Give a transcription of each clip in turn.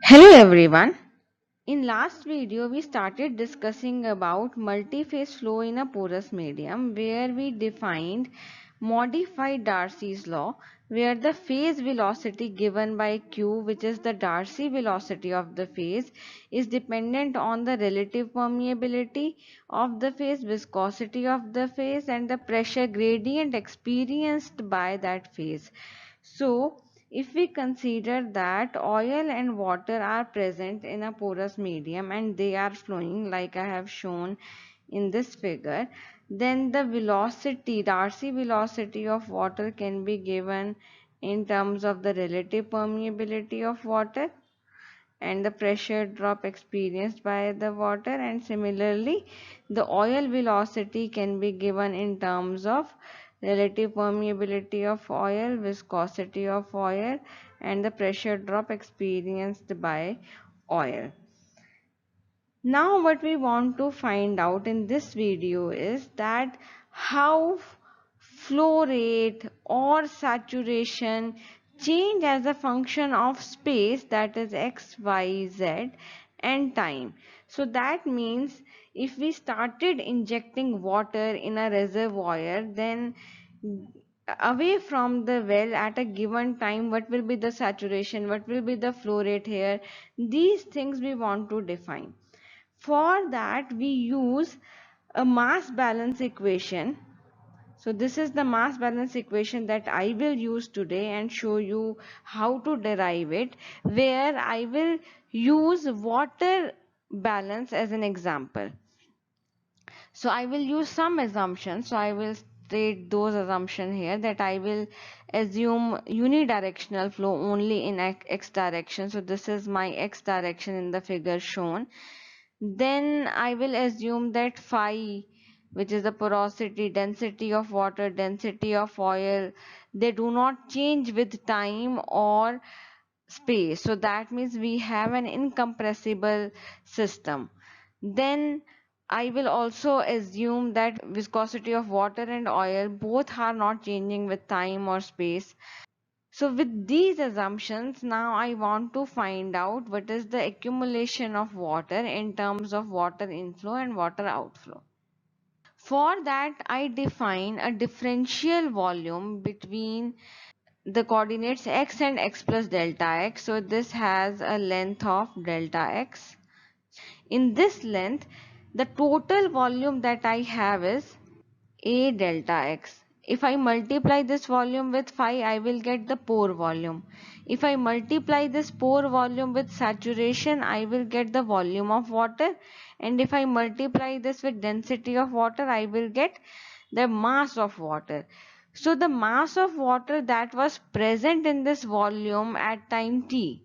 Hello everyone. In last video we started discussing about multi-phase flow in a porous medium where we defined modified Darcy's law where the phase velocity given by q, which is the Darcy velocity of the phase, is dependent on the relative permeability of the phase, viscosity of the phase and the pressure gradient experienced by that phase. So if we consider that oil and water are present in a porous medium and they are flowing like I have shown in this figure, then the velocity, Darcy velocity of water can be given in terms of the relative permeability of water and the pressure drop experienced by the water, and similarly the oil velocity can be given in terms of relative permeability of oil, viscosity of oil and the pressure drop experienced by oil. Now what we want to find out in this video is that how flow rate or saturation change as a function of space, that is x, y, z, and time. So that means if we started injecting water in a reservoir, then away from the well at a given time, what will be the saturation, what will be the flow rate here, these things we want to define. For that we use a mass balance equation. So this is the mass balance equation that I will use today and show you how to derive it, where I will use water balance as an example. So I will use some assumptions. So I will state those assumptions here, that I will assume unidirectional flow only in x direction. So this is my x direction in the figure shown. Then I will assume that phi, which is the porosity, density of water, density of oil, they do not change with time or space. So that means we have an incompressible system. Then I will also assume that viscosity of water and oil both are not changing with time or space. So with these assumptions, now I want to find out what is the accumulation of water in terms of water inflow and water outflow. For that, I define a differential volume between the coordinates x and x plus delta x. So this has a length of delta x. In this length, the total volume that I have is A delta x. If I multiply this volume with phi, I will get the pore volume. If I multiply this pore volume with saturation, I will get the volume of water. And if I multiply this with density of water, I will get the mass of water. So the mass of water that was present in this volume at time t,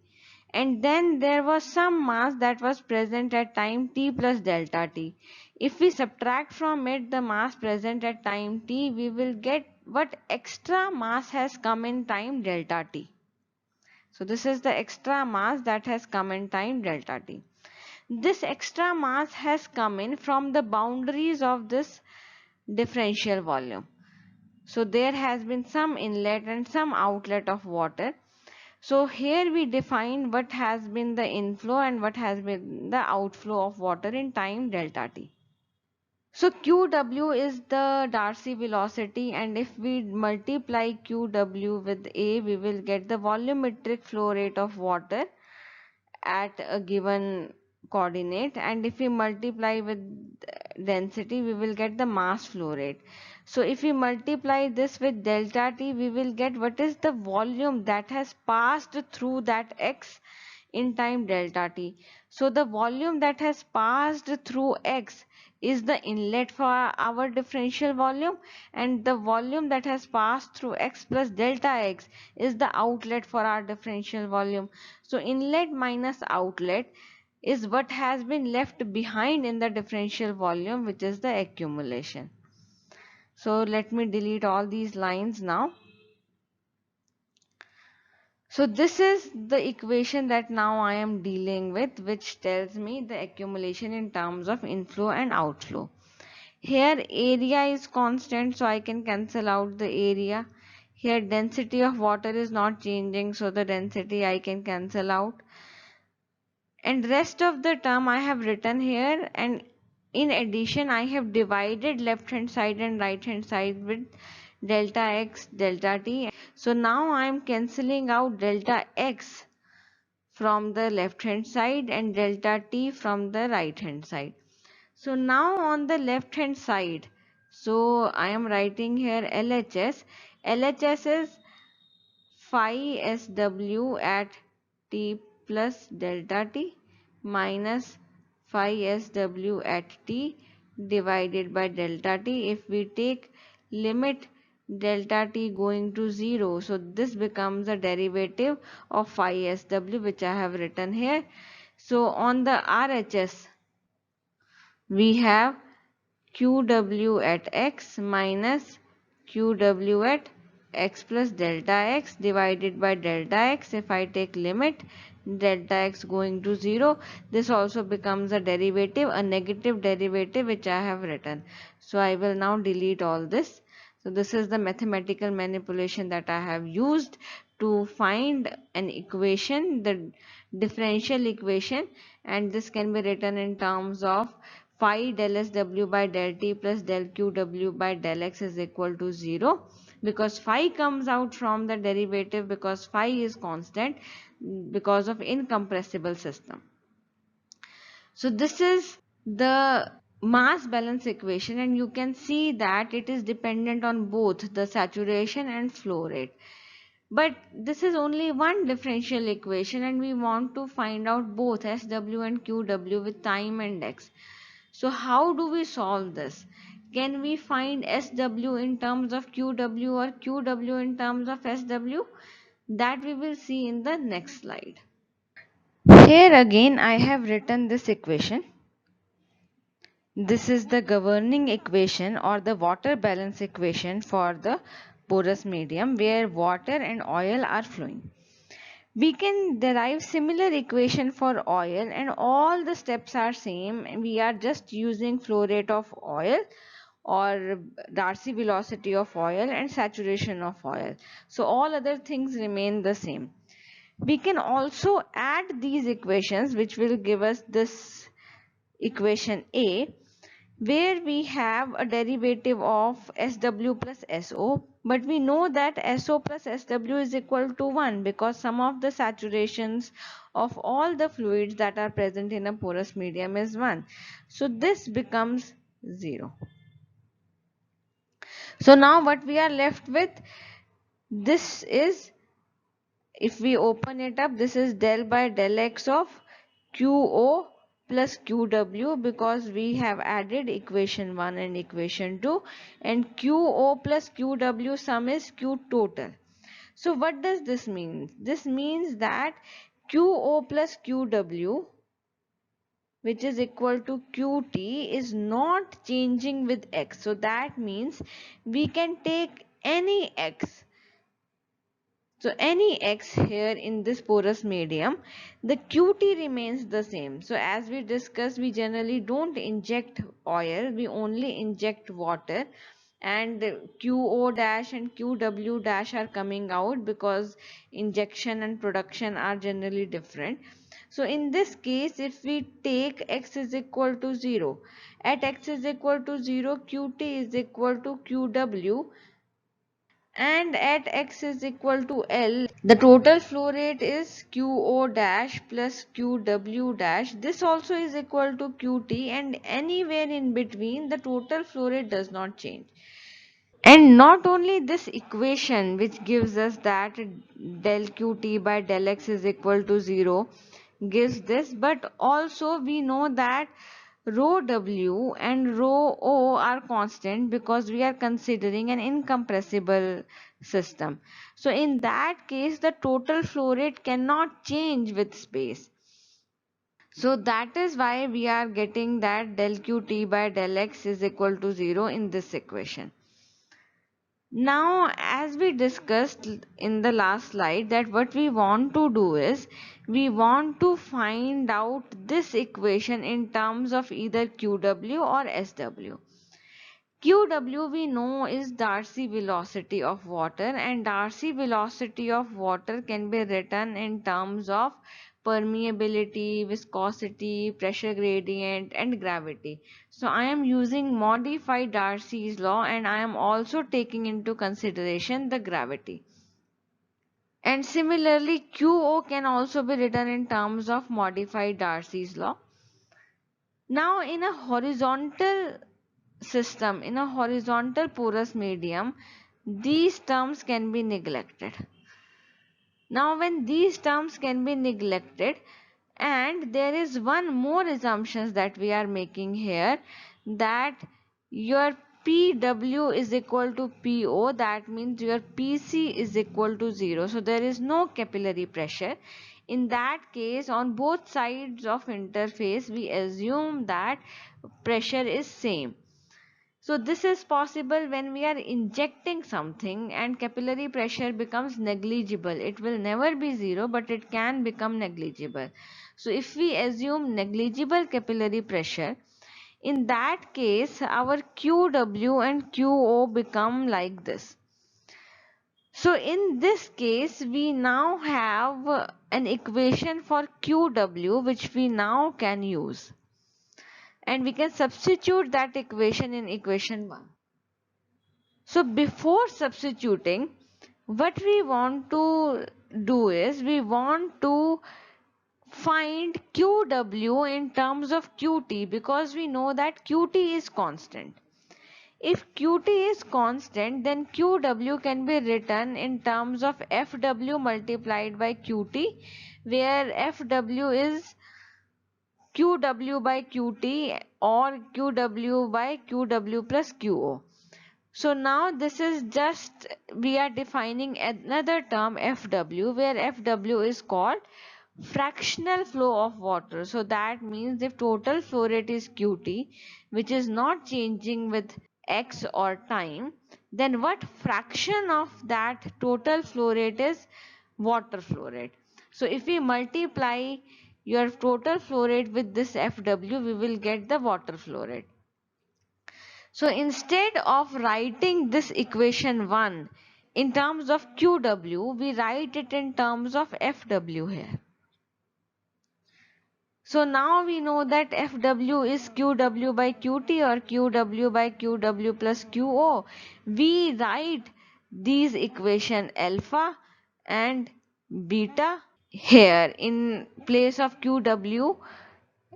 and then there was some mass that was present at time t plus delta t. If we subtract from it the mass present at time t, we will get what extra mass has come in time delta t. So this is the extra mass that has come in time delta t. This extra mass has come in from the boundaries of this differential volume. So there has been some inlet and some outlet of water. So here we define what has been the inflow and what has been the outflow of water in time delta t. So QW is the Darcy velocity, and if we multiply QW with A, we will get the volumetric flow rate of water at a given coordinate, and if we multiply with density, we will get the mass flow rate. So if we multiply this with delta t, we will get what is the volume that has passed through that x in time delta t. So the volume that has passed through x is the inlet for our differential volume, and the volume that has passed through x plus delta x is the outlet for our differential volume. So inlet minus outlet is what has been left behind in the differential volume, which is the accumulation. So let me delete all these lines now. So this is the equation that now I am dealing with, which tells me the accumulation in terms of inflow and outflow. Here area is constant, so I can cancel out the area. Here density of water is not changing, so the density I can cancel out. and rest of the term I have written here, and in addition I have divided left hand side and right hand side with delta x delta t. So now I am cancelling out delta x from the left hand side and delta t from the right hand side. So now on the left hand side, so I am writing here LHS. LHS is phi SW at t plus delta t minus phi SW at t divided by delta t. If we take limit delta t going to 0, so this becomes a derivative of phi SW, which I have written here. So on the RHS, we have QW at x minus QW at x plus delta x divided by delta x. If I take limit delta x going to 0, this also becomes a derivative, a negative derivative, which I have written. So I will now delete all this. So this is the mathematical manipulation that I have used to find an equation, the differential equation, and this can be written in terms of phi del SW by del T plus del QW by del X is equal to 0, because phi comes out from the derivative, because phi is constant because of incompressible system. So this is the mass balance equation, and you can see that it is dependent on both the saturation and flow rate. But this is only one differential equation, and we want to find out both SW and QW with time and x. So how do we solve this? Can we find SW in terms of QW or QW in terms of SW? That we will see in the next slide. Here again I have written this equation. This is the governing equation or the water balance equation for the porous medium where water and oil are flowing. We can derive similar equation for oil, and all the steps are same. We are just using flow rate of oil or Darcy velocity of oil and saturation of oil. So all other things remain the same. We can also add these equations, which will give us this equation A, where we have a derivative of SW plus SO, but we know that SO plus SW is equal to 1 because sum of the saturations of all the fluids that are present in a porous medium is 1. So this becomes 0. So now what we are left with, this is, if we open it up, this is del by del x of QO plus QW, because we have added equation 1 and equation 2, and QO plus QW sum is Q total. So what does this mean? This means that QO plus QW, which is equal to QT, is not changing with x. So that means we can take any x. So any x here in this porous medium, the QT remains the same. So as we discussed, we generally don't inject oil, we only inject water, and QO dash and QW dash are coming out because injection and production are generally different. So in this case, if we take x is equal to 0, at x is equal to 0, QT is equal to QW, and at x is equal to L, the total flow rate is QO dash plus QW dash. This also is equal to QT, and anywhere in between the total flow rate does not change. And not only this equation which gives us that del QT by del X is equal to 0 gives this, but also we know that rho W and rho O are constant because we are considering an incompressible system. So in that case, the total flow rate cannot change with space. So that is why we are getting that del QT by del X is equal to 0 in this equation. Now, as we discussed in the last slide, that what we want to do is we want to find out this equation in terms of either QW or SW. QW we know is Darcy velocity of water, and Darcy velocity of water can be written in terms of permeability, viscosity, pressure gradient, and gravity. So I am using modified Darcy's law, and I am also taking into consideration the gravity. And similarly, QO can also be written in terms of modified Darcy's law. Now, in a horizontal system, in a horizontal porous medium, these terms can be neglected. Now, when these terms can be neglected, and there is one more assumption that we are making here, that your PW is equal to PO, that means your PC is equal to 0. So there is no capillary pressure. In that case, on both sides of interface, we assume that pressure is same. So this is possible when we are injecting something and capillary pressure becomes negligible. It will never be 0, but it can become negligible. So if we assume negligible capillary pressure, in that case our QW and QO become like this. So in this case we now have an equation for QW which we now can use. And we can substitute that equation in equation 1. So before substituting, what we want to do is we want to find QW in terms of QT, because we know that QT is constant. If QT is constant, then QW can be written in terms of FW multiplied by QT, where FW is QW by QT or QW by QW plus QO. So now this is just, we are defining another term FW, where FW is called fractional flow of water. So that means if total flow rate is QT, which is not changing with X or time, then what fraction of that total flow rate is water flow rate. So if we multiply your total flow rate with this FW, we will get the water flow rate. So instead of writing this equation 1 in terms of QW, we write it in terms of FW here. So now we know that FW is QW by QT or QW by QW plus QO. We write these equation alpha and beta here in place of QW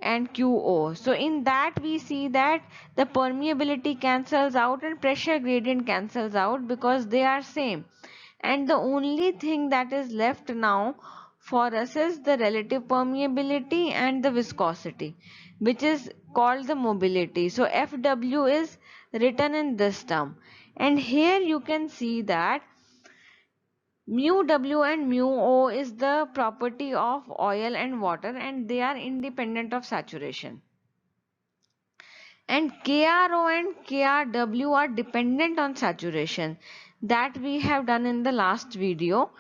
and QO. So in that we see that the permeability cancels out and pressure gradient cancels out because they are same. And the only thing that is left now for us is the relative permeability and the viscosity, which is called the mobility. So FW is written in this term. And here you can see that mu W and mu O is the property of oil and water, and they are independent of saturation. And KRO and KRW are dependent on saturation, that we have done in the last video.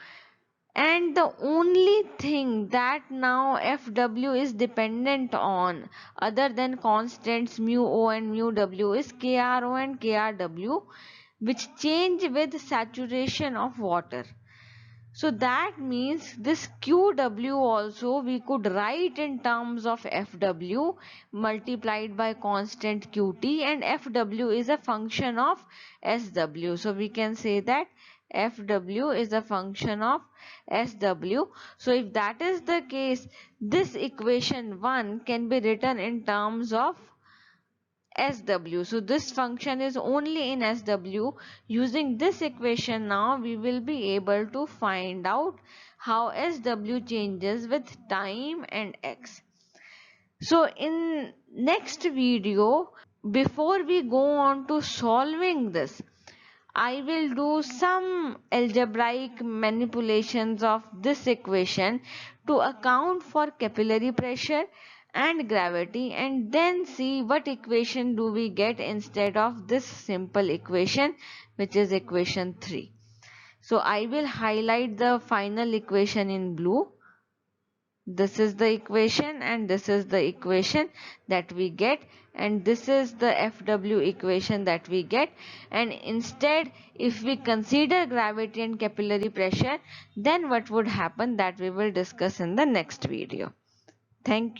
And the only thing that now FW is dependent on other than constants mu O and mu W is KRO and KRW, which change with saturation of water. So that means this QW also we could write in terms of FW multiplied by constant QT, and FW is a function of SW. So we can say that FW is a function of SW. So if that is the case, this equation 1 can be written in terms of SW. So this function is only in SW. Using this equation now we will be able to find out how SW changes with time and X. So in next video, before we go on to solving this, I will do some algebraic manipulations of this equation to account for capillary pressure and gravity, and then see what equation do we get instead of this simple equation, which is equation 3. So I will highlight the final equation in blue. This is the equation and this is the equation that we get, and this is the FW equation that we get. And instead, if we consider gravity and capillary pressure, then what would happen, that we will discuss in the next video. Thank you.